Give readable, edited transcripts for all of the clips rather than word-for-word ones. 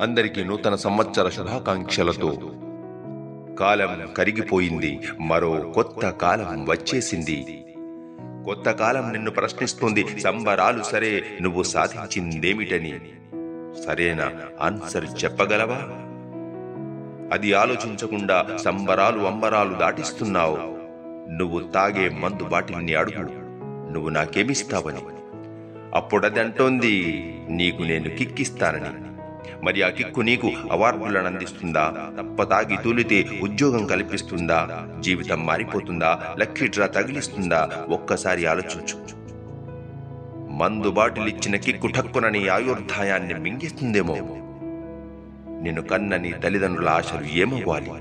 అందరికీ నూతన సంవత్సర శుభాకాంక్షలతో. కాలం కరిగిపోయింది, మరో కొత్త కాలం వచ్చేసింది. కొత్త కాలం నిన్ను ప్రశ్నిస్తుంది, సంబరాలు సరే, నువ్వు సాధించిందేమిటని. సరేనా ఆన్సర్ చెప్పగలవా? అది ఆలోచించకుండా సంబరాలు అంబరాలు దాటిస్తున్నావు. నువ్వు తాగే మందు బాటిల్ని అడుగు, నువ్వు నాకేమిస్తావని. అప్పుడది అంటోంది, నీకు నేను కిక్కిస్తానని. మరి ఆ కిక్కు నీకు అవార్డులను అందిస్తుందా? తప్పతాగి తూలితే ఉద్యోగం కల్పిస్తుందా? జీవితం మారిపోతుందా? లక్కీ డ్రా తగిలిస్తుందా? ఒక్కసారి ఆలోచించు. మందు బాటిల్ ఇచ్చిన కిక్కు ఠక్కున నీ ఆయుర్దాయాన్ని మింగేస్తుందేమో. నిన్ను కన్న నీ తల్లిదండ్రుల ఆశలు ఏమవ్వాలి?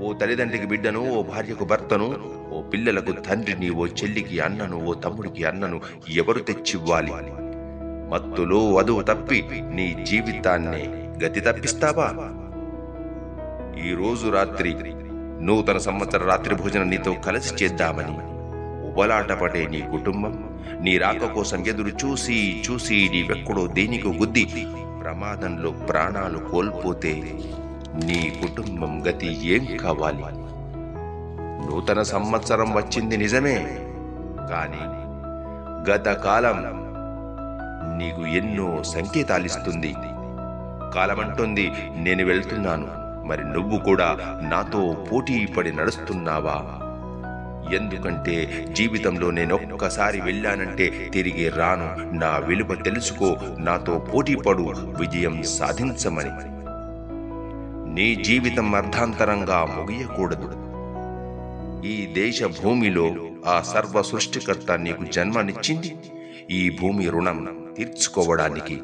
ఓ తల్లిదండ్రికి బిడ్డను, ఓ భార్యకు భర్తను, ఓ పిల్లలకు తండ్రిని, ఓ చెల్లికి అన్నను, ఓ తమ్ముడికి అన్నను ఎవరు తెచ్చివ్వాలి? మత్తులో వధువు తప్పి నీ జీవితాన్ని గతి తప్పిస్తావా? ఈ రోజు రాత్రి నూతన సంవత్సర రాత్రి భోజనం నీతో కలిసి చేద్దామని ఉబలాటపడే నీ కుటుంబం నీ రాక కోసం ఎదురు చూసి చూసి నీవెక్కడో దేనికో గుద్ది ప్రమాదంలో ప్రాణాలు కోల్పోతే నీ కుటుంబం గతి ఏం కావాలి? నూతన సంవత్సరం వచ్చింది నిజమే, కానీ గత కాలం నీకు ఎన్నో సంకేతాలిస్తుంది. కాలమంటుంది, నేను వెళ్తున్నాను, మరి నువ్వు కూడా నాతో పోటీ పడి నడుస్తున్నావా? ఎందుకంటే జీవితంలో నేనొక్కసారి వెళ్ళానంటే తిరిగి రాను. నా విలువ తెలుసుకో, నాతో పోటీపడు, విజయం సాధించమని. నీ జీవితం అర్థాంతరంగా ముగియకూడదు. ఈ దేశ భూమిలో ఆ సర్వ సృష్టికర్త నీకు జన్మనిచ్చింది ఈ భూమి రుణం తీర్చుకోవడానికి.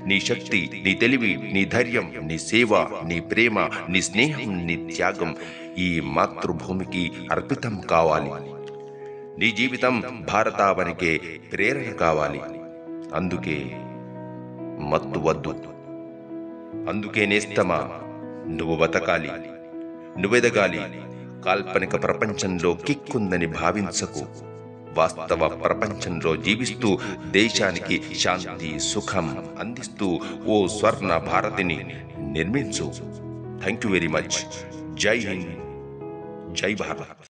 నీ శక్తి, నీ తెలివి, నీ ధైర్యం, నీ సేవ, నీ ప్రేమ, నీ స్నేహం, నీ త్యాగం ఈ మాతృభూమికి అర్పితం కావాలి. నీ జీవితం భారతావనికే ప్రేరణ కావాలి. అందుకే మత్తు వద్దు. అందుకే నేస్తమా, నువ్వు బతకాలి, నువ్వెదగాలి. కాల్పనిక ప్రపంచంలో కిక్కుందని భావించకు. వాస్తవ ప్రపంచంలో జీవిస్తూ దేశానికి శాంతి, సుఖం అందిస్తూ ఓ స్వర్ణ భారతిని నిర్మించు. Thank you very much. జై హింద్, జై భారత్.